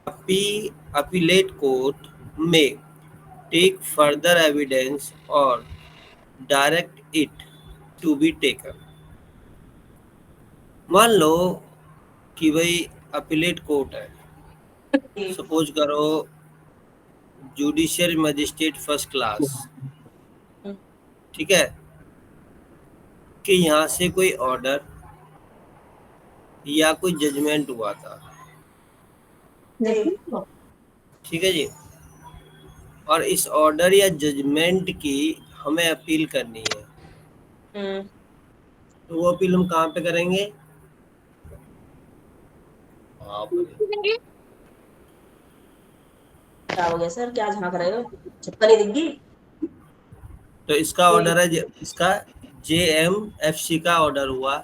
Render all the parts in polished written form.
appellate court may take further evidence or direct it to be taken. मान लो कि भाई appellate court है, suppose करो जुडिशियल मजिस्ट्रेट फर्स्ट क्लास, ठीक है, कि यहाँ से कोई ऑर्डर या कोई जजमेंट हुआ था, ठीक है जी, और इस ऑर्डर या जजमेंट की हमें अपील करनी है, तो वो अपील हम कहाँ पे करेंगे? क्या हो गया सर, क्या झांक रहे हो? छप्पन नहीं दिख गई? तो इसका ऑर्डर है, इसका JMFC का ऑर्डर हुआ,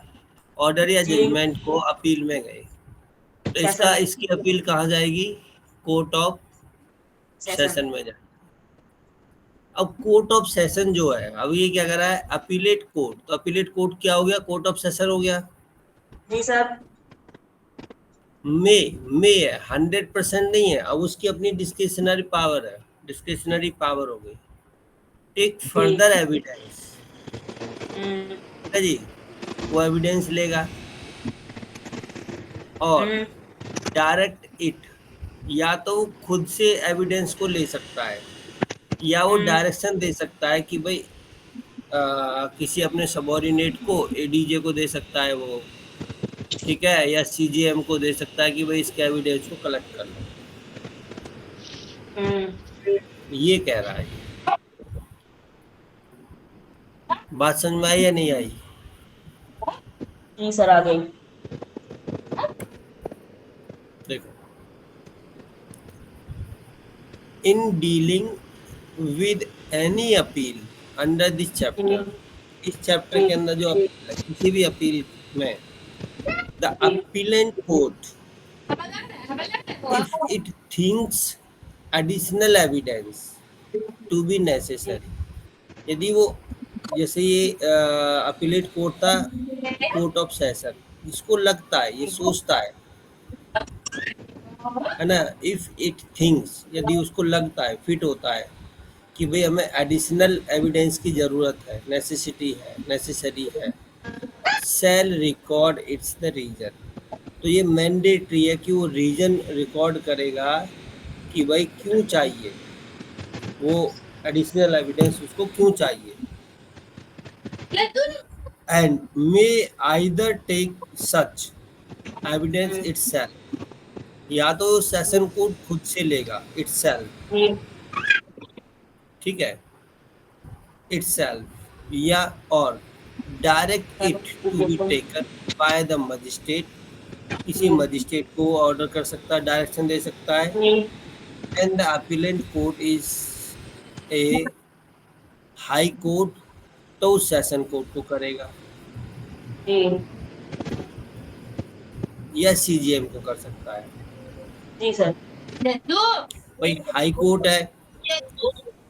ऑर्डर या जी। जजमेंट को अपील में गए, तो सेशन इसकी अपील कहाँ जाएगी? कोर्ट ऑफ सेशन में जाएगी। अब कोर्ट ऑफ सेशन जो है, अब ये क्या कर रहा है? अपीलेट कोर्ट, तो अपीलेट कोर्ट क्या हो गया? कोर्ट ऑफ सेशन हो गया। जी सर। मे है, 100% नहीं है, अब उसकी अपनी डिस्क्रिशनरी पावर है, डिस्क्रिशनरी पावर हो गई। टेक फर्दर एविडेंस, जी, वो एविडेंस लेगा और डायरेक्ट इट, या तो वो खुद से एविडेंस को ले सकता है या वो डायरेक्शन दे सकता है कि भाई किसी अपने सबॉर्डिनेट को, ADJ को दे सकता है वो, ठीक है, या CJM को दे सकता है कि भाई इसके एविडेंस को कलेक्ट कर लो। ये कह रहा है। बात समझ में आई या नहीं आई? जी सर, आ गई। देखो, in dealing with any appeal under this chapter, इस चैप्टर के अंदर जो अपील है, किसी भी अपील में, the appellate court if it thinks additional evidence to be necessary, यदि वो, जैसे ये अपीलेट कोर्ट था, कोर्ट ऑफ सेशन, इसको लगता है, ये सोचता है ना, इफ इट थिंक्स, यदि उसको लगता है, फिट होता है कि भाई हमें एडिशनल एविडेंस की ज़रूरत है, नेसेसरी है, shall record its the reason, तो ये मैंडेटरी है कि वो रीजन रिकॉर्ड करेगा कि भाई क्यों चाहिए, वो एडिशनल एविडेंस उसको क्यों चाहिए, and may either take such evidence itself, या तो सेशन कोड खुद से लेगा, इटसेल्फ, ठीक है, इटसेल्फ, या और direct it to be taken by the magistrate, किसी मजिस्ट्रेट को ऑर्डर कर सकता है, डायरेक्शन दे सकता है, and the appellate court is a high court, तो उस सेशन कोर्ट को करेगा, या CJM को कर सकता है। जी सर। भाई हाई कोर्ट है,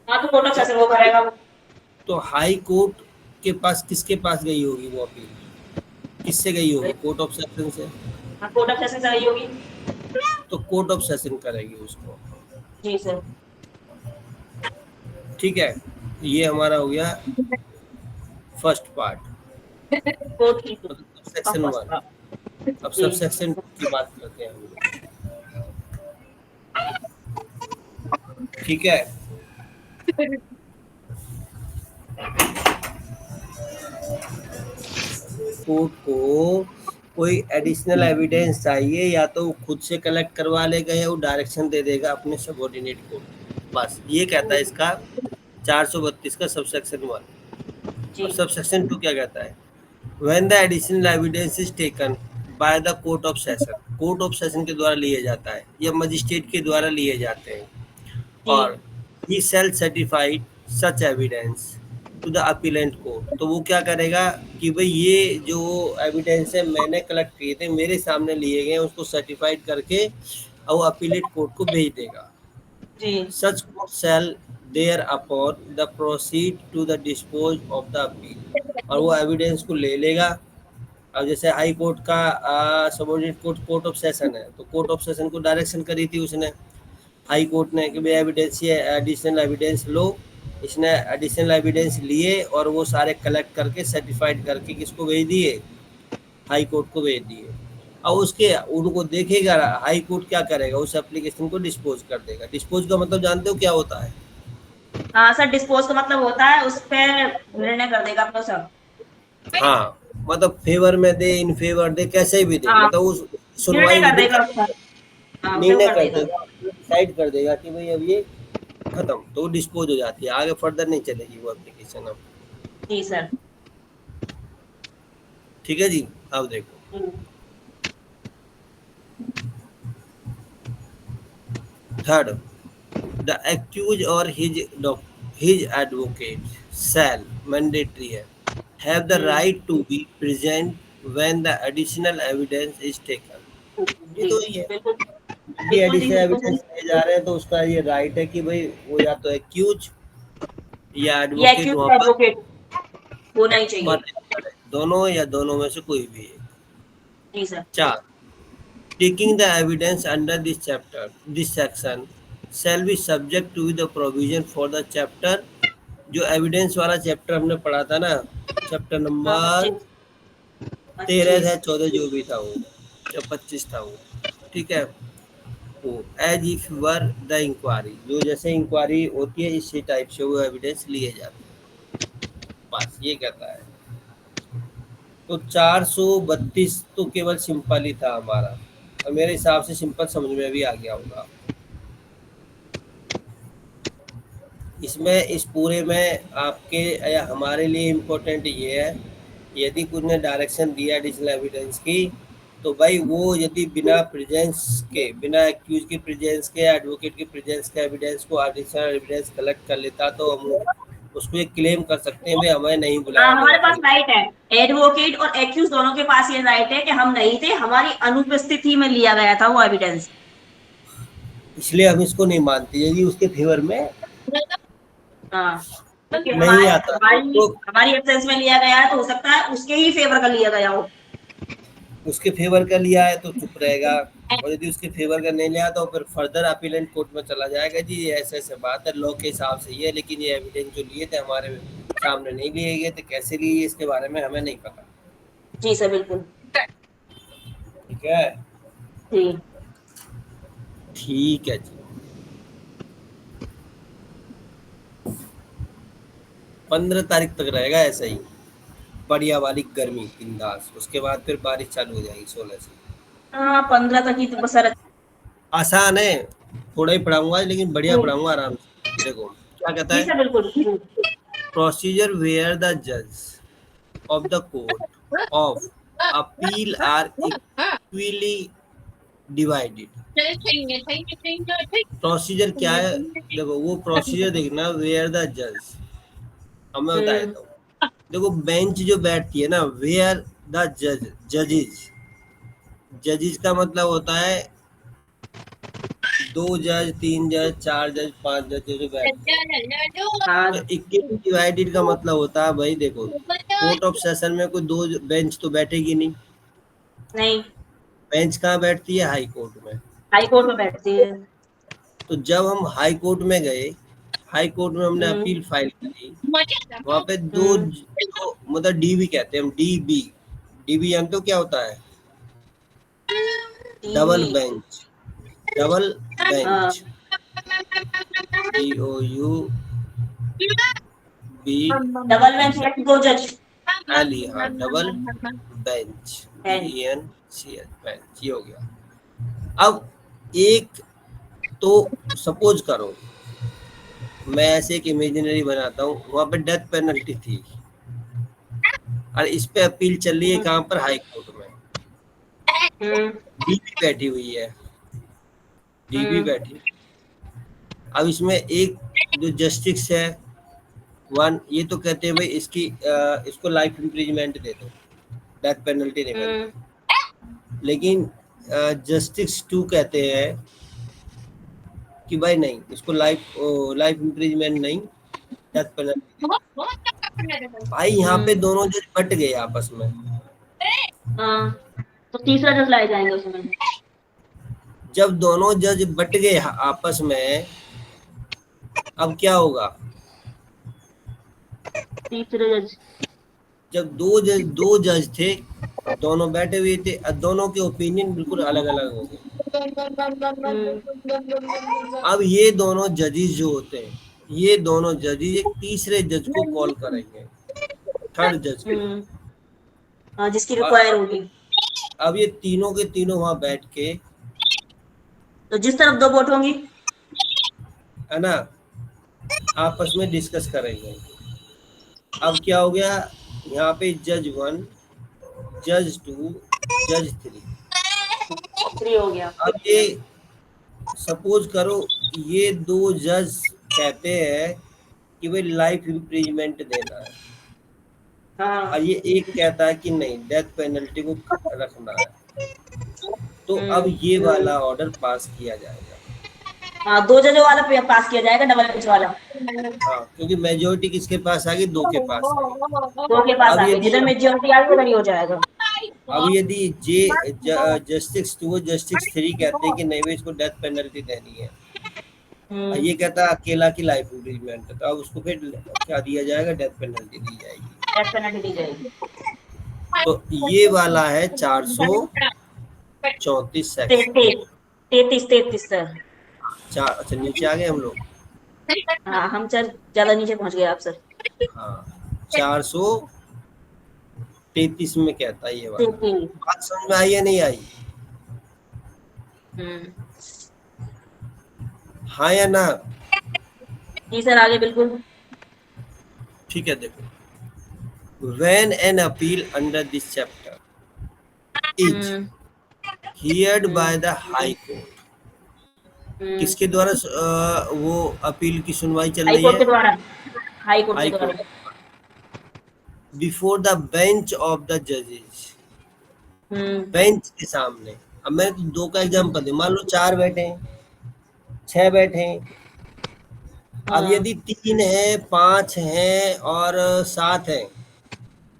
हाँ, तो कोर्ट ऑफ सेशन वो करेगा। तो हाई कोर्ट के पास किसके पास गई होगी वो अपील? किससे गई होगी? कोर्ट ऑफ सेशन से। हाँ, कोर्ट ऑफ सेशन से आई होगी। तो कोर्ट ऑफ सेशन करेगी उसको। जी सर। ठीक है, ये हमारा हो गया फर्स्ट पार्ट, कोर्ट की सेक्शन 1। अब सब सेक्शन 2 की बात करते हैं हम। ठीक है, कोर्ट को कोई एडिशनल एविडेंस चाहिए, या तो वो खुद से कलेक्ट करवा लेगा या वो डायरेक्शन दे देगा अपने सबऑर्डिनेट को, बस ये कहता है इसका 432 का सबसेक्शन 1। अब सबसेक्शन 2 क्या कहता है? When the additional evidence is taken by the court of session, court of session के द्वारा लिए जाता है या मजिस्ट्रेट के द्वारा लिए जाते हैं, और he shall certified such evidence to the appellate court, तो वो क्या करेगा कि भाई ये जो एविडेंस है मैंने कलेक्ट किए थे, मेरे सामने लिए गए, उसको सर्टिफाइड करके और वो अपीलेट कोर्ट को भेज देगा। Such court shall thereupon the proceed to the dispose of the appeal, और वो एविडेंस को ले लेगा, अब जैसे हाई कोर्ट का subordinate court court of session है, तो कोर्ट ऑफ सेशन को डायरेक्शन करी थी उसने, हाई कोर्ट ने, कि भाई एविडेंस, ये एडिशनल एविडेंस लो। इसने एडिशनल एविडेंस लिए और वो सारे कलेक्ट करके सर्टिफाइड करके किसको भेज दिए, हाई कोर्ट को भेज दिए। और उसके उनको देखेगा हाई कोर्ट, क्या करेगा, उस एप्लीकेशन को डिस्पोज कर देगा। डिस्पोज का मतलब जानते हो क्या होता है? हाँ सर, डिस्पोज का मतलब होता है उस पे निर्णय कर देगा अपना सब। हाँ, मतलब फेवर में दे, इन फेवर दे, कैसे भी दे, हाँ, मतलब उस निर्णय सुनवाई उस कर दिन देगा उसका। हाँ, उसे वो निर्णय कर कर देगा। देगा, डिसाइड कर देगा कि भाई अब ये खत्म, तो डिस्पोज हो जाती है, आगे फर्दर नहीं चलेगी वो एप्लीकेशन अब। जी सर। ठीक है जी। अब देखो, थर्ड, द एक्यूज और his advocate shall mandatory है, have the right to be present when the additional evidence is taken। ये जी तो ही है, बिल्कुल। ये बिल्कुल जी, एडिशनल बिल्कुल एविडेंस सही। ले जा रहे हैं तो उसका ये राइट है कि भाई वो या तो एक्यूज या ये एडवोकेट एक्यूज वहां पर एडवोकेट होना ही चाहिए। दोनों या दोनों में से कोई भी एक। जी sir. 4, taking the evidence under this chapter, this section shall be subject to the provision for the chapter। जो एविडेंस वाला चैप्टर हमने पढ़ा था ना, चैप्टर हाँ, नंबर 25। 13 है, 25। 14 जो भी था वो, या 25 था वो, ठीक है, वो as if were the inquiry, जो जैसे इंक्वायरी होती है इसी टाइप से वो एविडेंस लिए जाते हैं, बस ये कहता है। तो 432 तो केवल सिंपल ही था हमारा, और मेरे हिसाब से सिंपल समझ में भी आ गया होगा। इसमें इस पूरे में आपके या हमारे लिए इम्पोर्टेंट ये है, यदि कुछ ने डायरेक्शन दिया एडिशनल एविडेंस की, तो भाई वो यदि बिना प्रेजेंस के, बिना एक्यूज के प्रेजेंस के, एडवोकेट के प्रेजेंस के एविडेंस को एडिशनल एविडेंस कलेक्ट कर लेता, तो हम उसको एक क्लेम कर सकते हैं भाई हमें नहीं हाँ, बुलाया गया हमारे था। पास राइट है, एडवोकेट और एक्यूज दोनों के पास ये राइट है कि हम नहीं थे, हमारी अनुपस्थिति में लिया गया था वो एविडेंस। इसलिए हम इसको नहीं मानते यदि उसके फेवर में हाँ, क्योंकि नहीं हमारे आता हमारी तो हमारी एब्सेंस में लिया गया है, तो हो सकता है उसके ही फेवर का लिया गया हो। उसके फेवर का लिया है तो चुप रहेगा, और यदि उसके फेवर का नहीं लिया तो फिर फर्दर अपीलेंट कोर्ट में चला जाएगा, जी ये ऐसे ऐसे बात है, लॉ के हिसाब से ये है, लेकिन ये एविडेंस जो लिए थे हमारे सामने नहीं लिए गए थे, कैसे लिए इसके बारे में हमें नहीं पता। जी सर, बिल्कुल। ठीक है, जी। ठीक है जी। 15 तारीख तक रहेगा ऐसा ही, बढ़िया वाली गर्मी बिंदास, उसके बाद फिर बारिश चालू हो जाएगी 16 से। हाँ, 15 तक ही तो सर। आसान है, थोड़ा ही पढ़ाऊंगा लेकिन बढ़िया जी। पढ़ाऊंगा आराम से। देखो क्या कहता जी है, सर, बिल्कुल। प्रोसीजर वेयर द जज of the court of appeal are equally divided। Procedure क्या है, देखो वो प्रोसीजर देखना, वेयर द जज, अब मैं बता हम्म। देता हूँ। देखो बेंच जो बैठती है ना, वेयर द जज, जजेज, जजेज का मतलब होता है 2 जज, 3 जज, 4 जज, 5 जज जो बैठते हैं। हाँ। तो इक्वली डिवाइडेड का मतलब होता है भाई, देखो कोर्ट ऑफ सेशन में कोई 2 बेंच तो बैठेगी नहीं, नहीं, बेंच कहाँ बैठती है, हाई कोर्ट में। हाई कोर्ट में बैठती है। तो जब हम हाई कोर्ट में गए, हाई कोर्ट में हमने हम्म। अपील फाइल करी, वहाँ पे हम्म। दो मतलब डीबी कहते हैं हम, डीबी, डीबी जानते हो क्या होता है? टीवी। डबल बेंच, डबल हाँ। Bench, DOU B double bench या 2 जज एल ई, हाँ डबल बेंच, है। BENCH, बेंच, ये हो गया। अब एक, तो सपोज करो मैं ऐसे एक इमेजिनरी बनाता हूँ, वहाँ पे डेथ पेनल्टी थी और इस पे अपील चल रही है कहाँ पर, हाई कोर्ट में। हम्म। डीबी बैठी हुई है, डीबी हम्म। बैठी। अब इसमें एक जो जस्टिस है वन, ये तो कहते हैं भाई इसकी इसको लाइफ इम्प्रिजमेंट दे दो, डेथ पेनल्टी नहीं हम्म। बनती। लेकिन जस्टिस टू कहते हैं कि भाई नहीं, इसको लाइफ लाइफ इम्प्रिजमेंट नहीं, डेथ पेनल्टी। भाई यहाँ पे हम्म। दोनों जज बट गए आपस में, हाँ, तो तीसरा जज लाए जाएंगे उसमें। जब दोनों जज बट गए आपस में, अब क्या होगा? तीसरे जज। जब दो जज थे, दोनों बैठे हुए थे, दोनों के ओपिनियन बिल्कुल अलग अलग हो गए। अब ये दोनों जजेस जो होते हैं, ये दोनों जजेस एक तीसरे जज को कॉल करेंगे, थर्ड जज को। हाँ, जिसकी और रिक्वायर होगी। अब ये तीनों के तीनों वहां बैठ के, तो जिस तरफ दो वोट होंगी। है ना, आपस में डिस्कस करेंगे। अब क्या हो गया, यहाँ पे जज 1, जज 2, जज 3। फ्री हो गया। अब ये सपोज करो, ये दो जज कहते हैं कि भाई लाइफ इम्प्रिजमेंट देना है, हाँ। और ये एक कहता है कि नहीं, डेथ पेनल्टी को रखना है। तो अब ये वाला ऑर्डर पास किया जाएगा। हाँ, दो जजों वाला पास किया जाएगा, डबल बेंच वाला। हाँ, क्योंकि मेजोरिटी किसके पास आ गई? दो के पास आ गई। दो के पास अब आ गई, यदि जिधर मेजोरिटी आ गई उधर ही हो जाएगा। अब यदि जस्टिस 2 जस्टिस 3 कहते हैं कि नहीं भाई इसको डेथ पेनल्टी देनी है, और ये कहता है अकेला की लाइफ इम्प्रिजमेंट, तो अब उसको फिर क्या दिया जाएगा? डेथ पेनल्टी दी जाएगी। डेथ पेनल्टी दी जाएगी। तो ये वाला है 434 सेक्शन। 33, 33 सर। चार, अच्छा नीचे आ गए हम लोग। हाँ, हम सर ज्यादा नीचे पहुंच गए आप सर। हाँ, 433 में कहता है ये वाला। 33। बात समझ में आई या नहीं आई? हम्म। हाँ या ना? जी सर, आगे बिल्कुल। ठीक है, देखो, when an appeal under this chapter is hmm. heard by hmm. the high court, हम्म। किसके द्वारा वो अपील की सुनवाई चल हाई रही कोर्ट है? के द्वारा। हाई कोर्ट के हाई द्वारा। Court, before the bench of the जजेस, हम्म। बेंच के सामने। अब मैं तो दो का एग्जांपल दे, मान लो 4 बैठे हैं, 6 बैठे हैं। अब हाँ। यदि 3 है, 5 है और 7 है,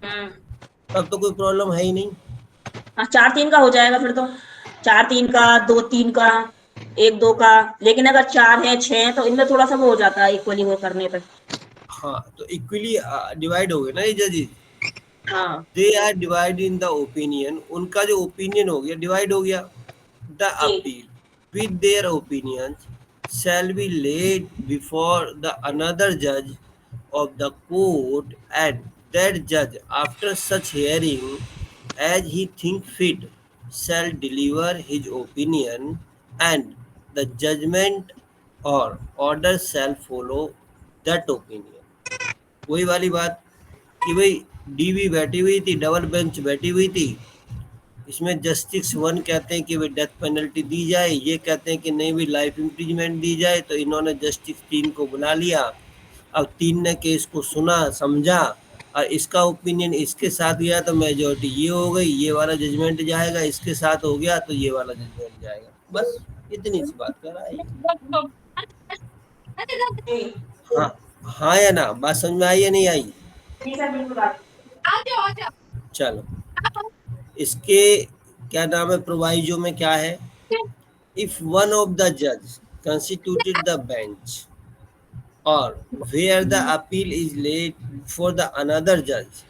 हम्म। तब तो कोई प्रॉब्लम है ही नहीं। हाँ, 4-3 का हो जाएगा फिर तो। 4-3 का, 2-3 का, 1-2 का। लेकिन अगर 4 है, 6 है, तो इनमें थोड़ा सा वो हो जाता है इक्वली वो करने पे। हाँ, तो इक्वली डिवाइड हो गए ना ये जजेस। हाँ। They are divide in the opinion, उनका जो ओपिनियन हो गया डिवाइड हो गया। द जी। Appeal with their opinions shall be laid before the another judge of the court, and that judge after such hearing as he think fit shall deliver his opinion, and the judgment or order shall follow that opinion। वही वाली बात कि भाई DV बैठी हुई थी, double bench बैठी हुई थी। इसमें जस्टिस 1 कहते हैं कि भाई डेथ पेनल्टी दी जाए, ये कहते हैं कि नहीं भाई लाइफ इम्प्रिजमेंट दी जाए। तो इन्होंने जस्टिस 3 को बुला लिया। अब 3 ने केस को सुना, समझा, और इसका ओपिनियन इसके साथ गया तो मेजोरिटी ये हो गई, ये वाला जजमेंट जाएगा। इसके साथ हो गया तो ये वाला जजमेंट जाएगा। बस इतनी सी बात कर रहा है। जी। हाँ, हाँ या ना? बात समझ में आई या नहीं आई? जी सर, बिल्कुल आगे। चलो, इसके क्या नाम है, प्रोवाइजो में क्या है? इफ वन ऑफ द जज constituted the bench, or where the appeal is laid for the another judge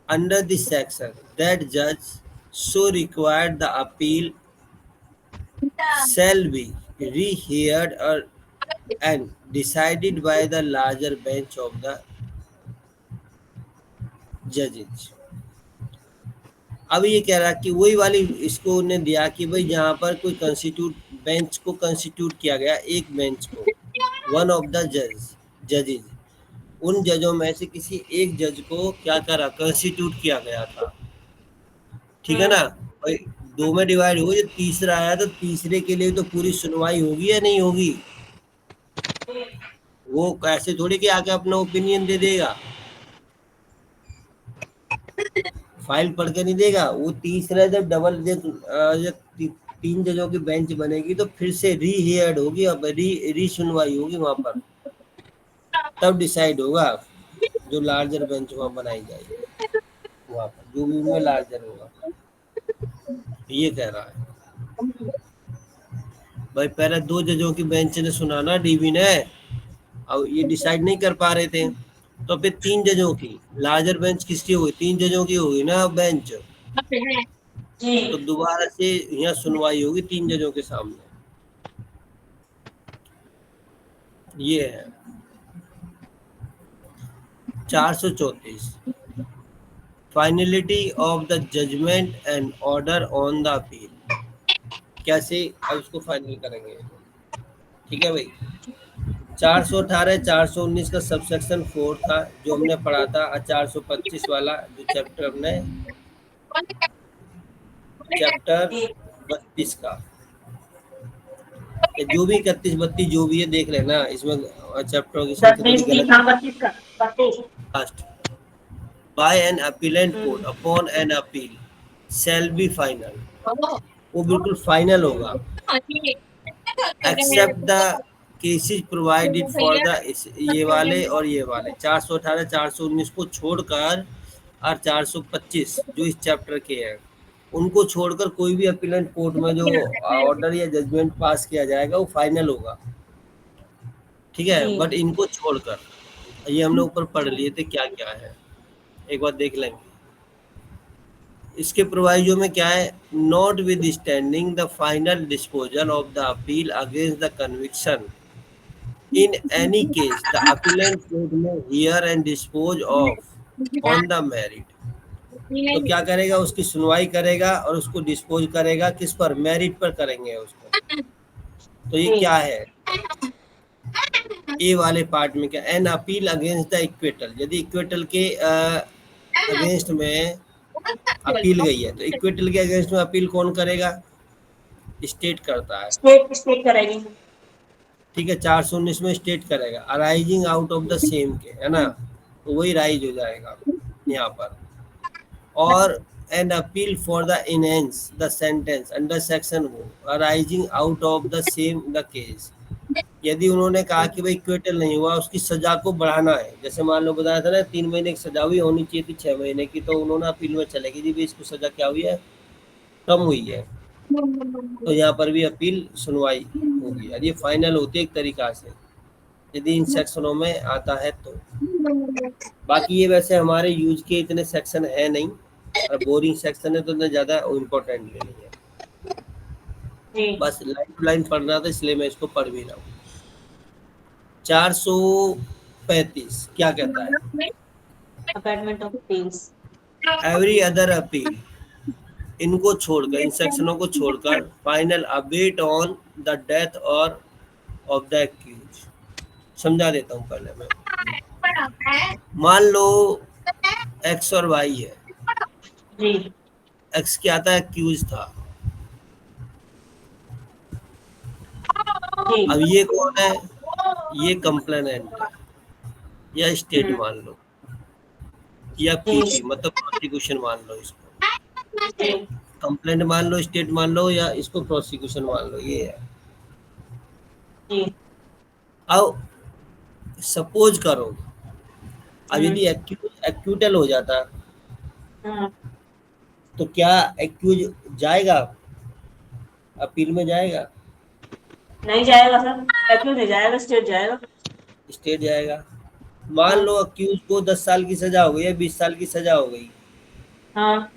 under this section, that judge so required, the appeal shall be reheard and decided by the larger bench of the judges। अब ये कह रहा कि वही वाली इसको ने दिया कि भाई जहाँ पर कोई कंस्टिट्यूट बेंच को कंस्टिट्यूट किया गया, एक बेंच को, वन ऑफ द जजेज, उन जजों में से किसी एक जज को क्या करा, कंस्टिट्यूट किया गया था। ठीक है ना भाई? दो में डिवाइड हो गई, जब तीसरा आया तो तीसरे के लिए तो पूरी सुनवाई होगी या नहीं होगी? वो कैसे थोड़ी कि आके अपना ओपिनियन दे देगा, फाइल पढ़ के नहीं देगा। वो तीसरा जब जब 3 जजों की बेंच बनेगी तो फिर से रीहियर्ड होगी, अब री सुनवाई होगी वहां पर, तब डिसाइड होगा जो लार्जर बेंच वहां बनाई जाएगी वहाँ पर, जो भी उनमें लार्जर होगा, ये कह रहा है। भाई पहले 2 जजों की बेंच ने सुना ना डीबी ने, अब ये डिसाइड नहीं कर पा रहे थे, तो फिर 3 जजों की लार्जर बेंच किसकी होगी, 3 जजों की होगी ना बेंच, जी तो दोबारा से यहाँ सुनवाई होगी 3 जजों के सामने। ये है 434, finality of the judgment and order on the appeal. कैसे अब इसको फाइनल करेंगे, ठीक है भाई। 418 419 का सबसेक्शन 4 था जो हमने पढ़ा था, 425 वाला जो चैप्टर हमने चैप्टर जी 32 का, जो भी 31 32 जो भी है देख लेना, इसमें चैप्टरों की दस संख्या थोड़ी बीस तीस, गलत हाँ 32 का 32। Last. By an appellant court upon an appeal shall be final, वो बिल्कुल फाइनल होगा, except the cases provided for the, ये वाले और ये वाले 418 419 को छोड़कर और 425 जो इस चैप्टर के हैं उनको छोड़कर कोई भी अपीलेंट कोर्ट में जो ऑर्डर या जजमेंट पास किया जाएगा वो फाइनल होगा, ठीक है। जी बट इनको छोड़कर, ये हमने ऊपर पढ़ जी लिए थे क्या क्या है, एक बार देख लेंगे। इसके प्रोवाइजो में क्या है, notwithstanding the final disposal of the appeal against the conviction, in any case the appellate court may hear and dispose of on the merit. तो क्या करेगा, उसकी सुनवाई करेगा और उसको डिस्पोज करेगा किस पर, मेरिट पर करेंगे उसको। तो ये जी क्या है, ए वाले पार्ट में क्या, एन अपील अगेंस्ट द इक्वेटल, यदि इक्वेटल के अगेंस्ट में अपील गई है तो इक्वेटल के अगेंस्ट में अपील कौन करेगा, स्टेट करता है, स्टेट स्टेट करेगी। ठीक है। 419 में स्टेट करेगा arising out of the same के, है ना, तो वही राइज हो जाएगा यहाँ पर। और an appeal for the enhance the sentence under section वो arising out of the same the case, यदि उन्होंने कहा कि भाई क्विटल नहीं हुआ उसकी सजा को बढ़ाना है, जैसे मान लो बताया था ना 3 महीने की सजा हुई होनी चाहिए थी 6 महीने की, तो उन्होंने अपील में चलेगी जी भाई इसको सजा क्या हुई है, कम हुई है, तो यहाँ पर भी अपील सुनवाई होगी और ये फाइनल होती है एक तरीका से यदि इन सेक्शनों में आता है तो। बाकी ये वैसे हमारे यूज के इतने सेक्शन है नहीं और बोरिंग सेक्शन है तो इतना ज़्यादा इम्पोर्टेंट भी नहीं है, जी बस लाइन टू लाइन पढ़ रहा था इसलिए मैं इसको पढ़ भी रहा हूँ। 435 क्या कहता है, appointment of appeals. Every other appeal, इनको छोड़कर इन सेक्शनों को छोड़कर final abate on the death और ऑफ द एक्यूज। समझा देता हूँ पहले मैं, मान लो एक्स और वाई है, जी एक्स क्या था, एक्यूज था, जी अब ये कौन है, ये कंप्लेनेंट है या स्टेट मान लो या पीपी जी मतलब प्रोसिक्यूशन मान लो, इसको जी कंप्लेंट मान लो, स्टेट मान लो या इसको प्रोसिक्यूशन मान लो, ये है। जी अब सपोज करो, अब यदि एक्यूटल हो जाता तो क्या एक्यूज जाएगा, अपील में जाएगा, नहीं जाएगा सर, एक्यूज नहीं जाएगा, स्टेट जाएगा। स्टेट जाएगा। मान लो अक्यूज को 10 साल की सजा हो गई या 20 साल की सजा हो गई हाँ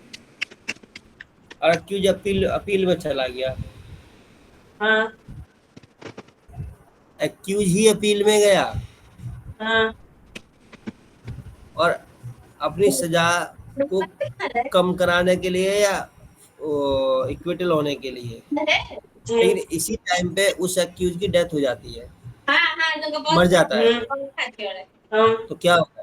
और अक्यूज अपील अपील में चला गया, हाँ एक्यूज ही अपील में गया हाँ और अपनी सजा को कम कराने के लिए या इक्विटल होने के लिए, जी लेकिन इसी टाइम पे उस एक्यूज की डेथ हो जाती है, मर जाता है, हाँ तो क्या होगा,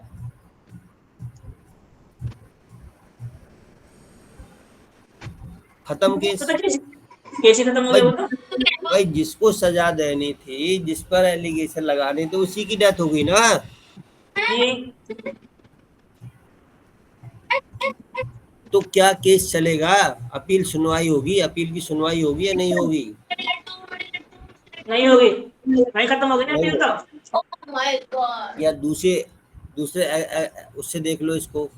खत्म केस। तो केस ही खत्म हो भाई गया वो तो। भाई जिसको सजा देनी थी, जिस पर एलिगेशन लगानी थी, उसी की डेथ हो गई ना, जी तो क्या केस चलेगा, अपील सुनवाई होगी, अपील की सुनवाई होगी या नहीं होगी, नहीं होगी, नहीं खत्म हो गई ना नहीं अपील होगी। तो। या दूसरे दूसरे उससे देख लो इसको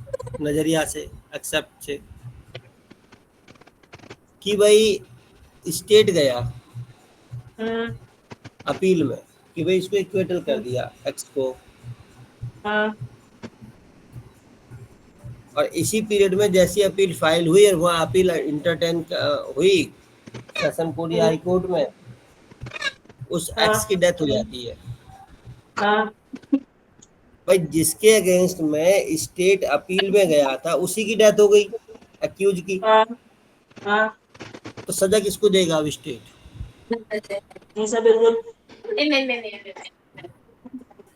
नजरिया से, एक्सेप्ट से कि भाई स्टेट गया अपील में कि भाई इसको इक्वेटल कर दिया एक्स को, और इसी पीरियड में जैसी अपील फाइल हुई और वहाँ अपील इंटरटेन हुई सेशन कोर्ट या हाई कोर्ट में, उस एक्स की डेथ हो जाती है। भाई जिसके अगेंस्ट में स्टेट अपील में गया था उसी की डेथ हो गई, एक्यूज की, तो सजा किसको देगा अब स्टेट? बिल्कुल।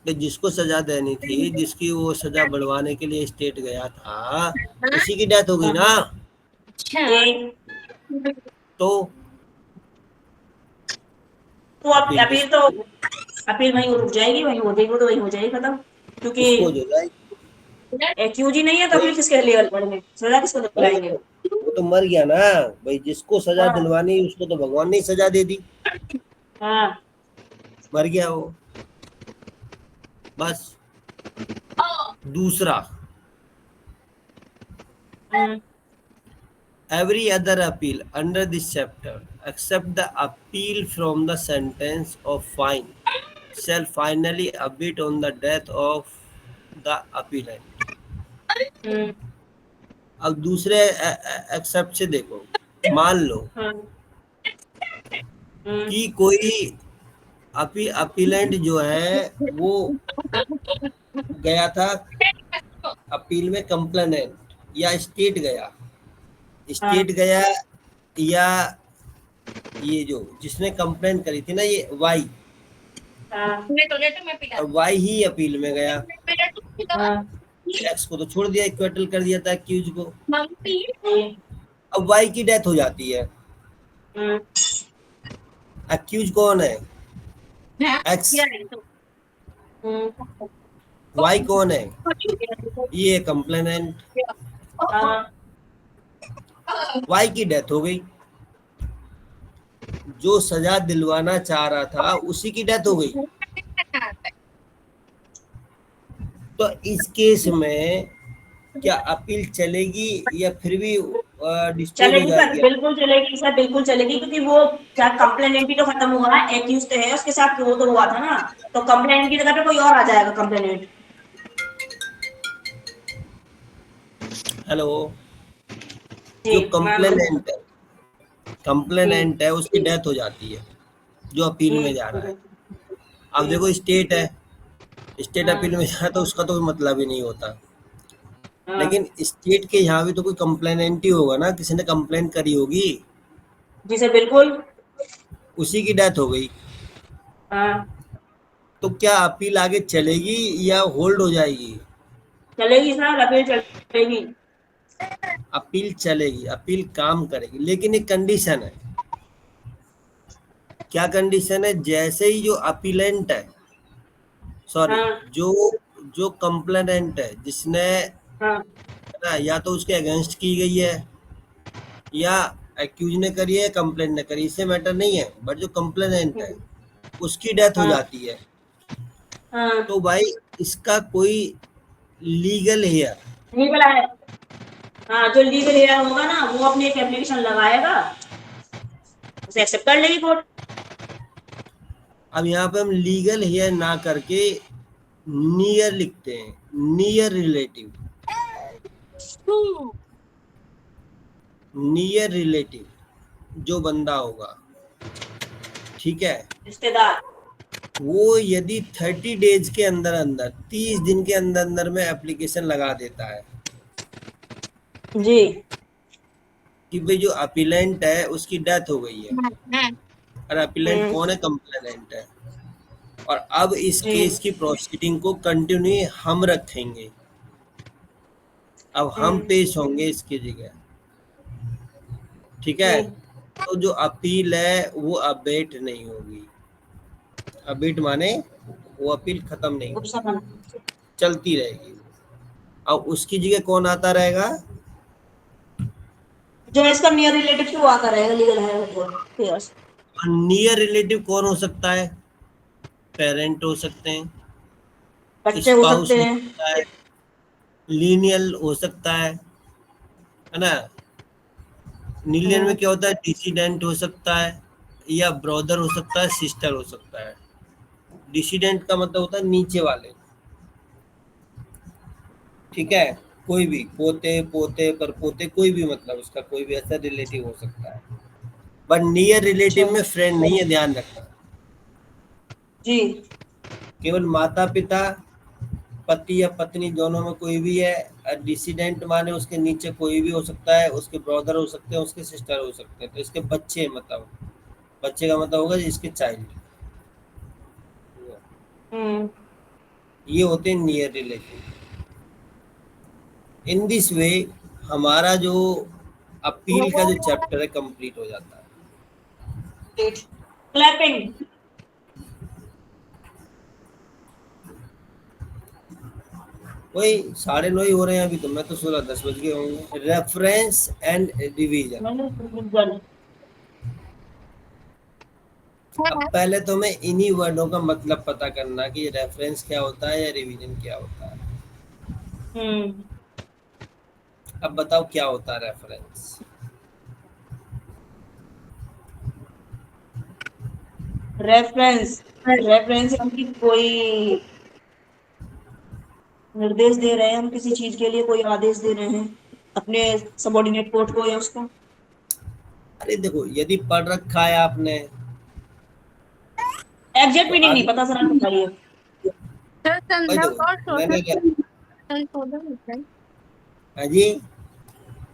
तो जिसको सजा देनी थी, जिसकी वो सजा बढ़वाने के लिए स्टेट गया था, उसी की डेथ हो गई ना। तो अपील अपील तो अपील वहीं रुक जाएगी, वहीं हो जाएगी, वो तो वहीं हो जाएगी खत्म, क्योंकि उसको हो जाएगी। एक्यूज ही नहीं है तो अपील किसके लिए बढ़ेंगे, सजा किसको दिलाएंगे? वो तो मर गया ना भाई, जिसको सजा दिलवानी उसको तो भगवान ने सजा दे दी, मर गया वो, बस। दूसरा, every other appeal under this chapter except the appeal from the sentence of fine shall finally abate on the death of the appellant। अब दूसरे एक्सेप्ट से देखो, मान लो कि कोई अपीलेंट जो है वो गया था अपील में, कंप्लेनेंट या स्टेट गया, स्टेट गया, या ये जो जिसने कंप्लेंट करी थी ना, ये वाई, वाई ही अपील में गया, एक्स को तो छोड़ दिया, इक्वेटल कर दिया था एक्यूज को। अब वाई की डेथ हो जाती है, एक्यूज कौन है? एक्स। वाई कौन है? ये कंप्लेनेंट। वाई की डेथ हो गई, जो सजा दिलवाना चाह रहा था उसी की डेथ हो गई। तो इस केस में क्या अपील चलेगी या फिर भी डिस्पोज हो चलेगी सर, जाएगी? बिल्कुल चलेगी सर, बिल्कुल चलेगी, क्योंकि वो क्या कंप्लेनेंट भी तो खत्म हुआ है, एक्यूज तो है उसके साथ, वो तो हुआ था ना, तो कंप्लेनेंट की जगह पे कोई और आ जाएगा कंप्लेनेंट। हेलो, जो कंप्लेनेंट है उसकी डेथ हो जाती है, जो अपील में जा रहा है। अब देखो स्टेट है, स्टेट अपील में जा रहा है तो उसका तो कोई मतलब ही नहीं होता, लेकिन स्टेट के यहाँ भी तो कोई कंप्लेनेंट ही होगा ना, किसी ने कंप्लेन करी होगी, जी सर बिल्कुल। उसी की डेथ हो गई। तो क्या अपील आगे चलेगी या होल्ड हो जाएगी? चलेगी सर, अपील चलेगी। अपील चलेगी, अपील काम करेगी, लेकिन एक कंडीशन है। क्या कंडीशन है? जैसे ही जो अपीलेंट है, सॉरी, जो जो कंप्लेनेंट है, जिसने ना, या तो उसके अगेंस्ट की गई है या एक्यूज ने करी है, कंप्लेंट ने करी, इससे मैटर नहीं है, बट जो कंप्लेनेंट है उसकी डेथ हो जाती है, तो भाई इसका कोई लीगल हेयर, लीगल है, जो लीगल हेयर होगा ना वो अपनी एक एप्लीकेशन लगाएगा, उसे एक्सेप्ट कर लेगी कोर्ट। अब यहाँ पे हम लीगल हेयर ना करके नियर लिखते हैं, नियर रिलेटिव, नियर रिलेटिव जो बंदा होगा, ठीक है, रिश्तेदार, वो यदि 30 डेज के अंदर अंदर, 30 दिन के अंदर अंदर में एप्लीकेशन लगा देता है जी, कि भाई जो अपीलेंट है उसकी डेथ हो गई है, और अपीलेंट कौन है? कंप्लेनेंट है, और अब इस केस की प्रोसीडिंग को कंटिन्यू हम रखेंगे, अब हम पेश होंगे इसकी जगह, ठीक है, तो जो अपील है वो अबेट नहीं होगी। अबेट माने वो अपील खत्म नहीं होगी, चलती रहेगी। अब उसकी जगह कौन आता रहेगा? जो इसका नियर रिलेटिव वो आता रहेगा, लीगल है वो। नियर रिलेटिव कौन हो सकता है? पेरेंट हो सकते हैं, बच्चे हो स्पाउस सकते हो हैं, सकता है, लीनियल हो सकता है, है ना। नीलियन में क्या होता है, डिसीडेंट हो सकता है या ब्रदर हो सकता है, सिस्टर हो सकता है। डिसीडेंट का मतलब होता है नीचे वाले, ठीक है। कोई भी पोते पोते पर पोते, कोई भी मतलब उसका कोई भी ऐसा रिलेटिव हो सकता है। बट नियर अच्छा रिलेटिव में फ्रेंड नहीं है, ध्यान रखना। जी। केवल माता पिता, पति या पत्नी दोनों में कोई भी है। डिसीडेंट माने उसके नीचे कोई भी हो सकता है, उसके ब्रदर हो सकते हैं, उसके सिस्टर हो सकते हैं। तो इसके बच्चे, मतलब बच्चे का मतलब होगा इसके चाइल्ड। हम्म। ये होते हैं near relative. In this way हमारा जो अपील का जो चैप्टर है कंप्लीट हो जाता है। क्लैपिंग। वही 9:30 ही हो रहे हैं अभी, तो मैं तो सोचा 10 बज गए होंगे। Reference and revision. अब पहले तो मैं इन्हीं वर्डों का मतलब पता करना कि रेफरेंस क्या होता है या रिवीजन क्या होता है। हम्म। अब बताओ क्या होता है रेफरेंस। रेफरेंस। रेफरेंस हम कि कोई निर्देश दे रहे हैं, हम किसी चीज के लिए कोई आदेश दे रहे हैं अपने सबॉर्डिनेट कोर्ट को या उसको। अरे देखो, यदि पढ़ रखा है आपने एग्जैक्ट तो मीनिंग नहीं आगे, पता सर, आप बताइए। सर भाई संदर्भ और देखो मैंने क्या, संशोधन होता है। हाँ जी।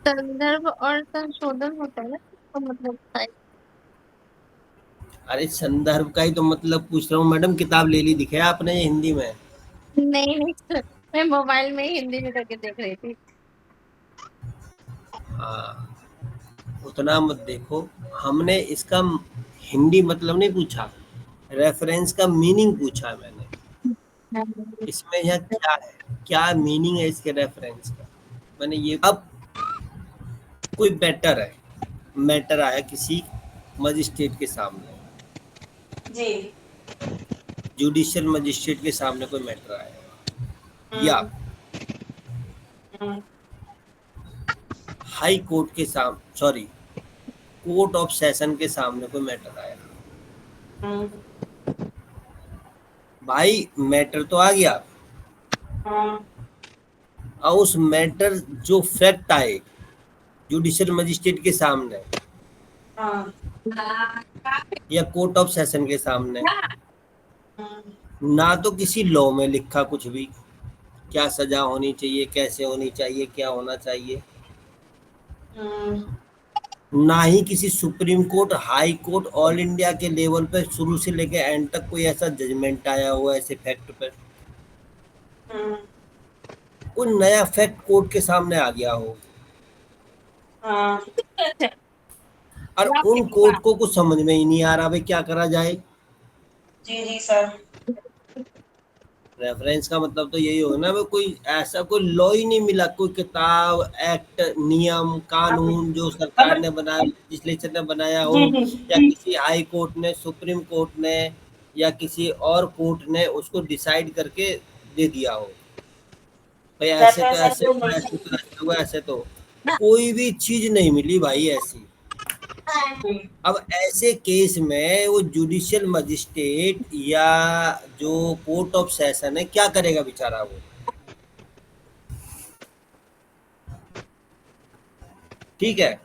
संदर्भ और संशोधन होता है ना, तो मतलब होता है। अरे संदर्भ का ही तो मतलब पूछ रहा हूँ मैडम, किताब ले ली दिखे आपने ये हिंदी में। नहीं नहीं सर, मैं मोबाइल में ही हिंदी में करके देख रही थी। हाँ, उतना मत देखो। हमने इसका हिंदी मतलब नहीं पूछा, रेफरेंस का मीनिंग पूछा है मैंने। इसमें यह क्या है, क्या मीनिंग है इसके रेफरेंस का, मैंने ये। अब कोई मैटर है, मैटर आया किसी मजिस्ट्रेट के सामने, जी। जुडिशियल मजिस्ट्रेट के सामने कोई मैटर आया, या हम्म। हम्म। हाई कोर्ट के सामने, सॉरी, कोर्ट ऑफ सेशन के सामने कोई मैटर आया। हम्म। भाई मैटर तो आ गया, हाँ। और उस मैटर जो फैक्ट आए जुडिशियल मजिस्ट्रेट के सामने हाँ। या कोर्ट ऑफ सेशन के सामने, हम्म। ना तो किसी लॉ में लिखा कुछ भी, क्या सजा होनी चाहिए, कैसे होनी चाहिए, क्या होना चाहिए, हम्म। ना ही किसी supreme court, high court, all India के लेवल पे शुरू से लेकर एंड तक कोई ऐसा जजमेंट आया हुआ ऐसे फैक्ट पर। हम्म। कोई नया फैक्ट कोर्ट के सामने आ गया हो, हाँ। और उन कोर्ट को कुछ समझ में ही नहीं आ रहा भाई क्या करा जाए। जी जी सर। रेफरेंस का मतलब तो यही होगा ना भाई, कोई ऐसा कोई लॉ ही नहीं मिला, कोई किताब, एक्ट, नियम, कानून जो सरकार ने बनाया, लेजिस्लेचर ने बनाया हो, जी जी। या किसी हाई कोर्ट ने, सुप्रीम कोर्ट ने, या किसी और कोर्ट ने उसको डिसाइड करके दे दिया हो भाई ऐसे तो रेफरेंस है ऐसे कोई हुआ, ऐसे नहीं। तो ऐसे हुआ, ऐसे तो कोई भी चीज नहीं मिली भाई ऐसी। अब ऐसे केस में वो जुडिशियल मजिस्ट्रेट या जो कोर्ट ऑफ सेशन है क्या करेगा बेचारा वो, ठीक है,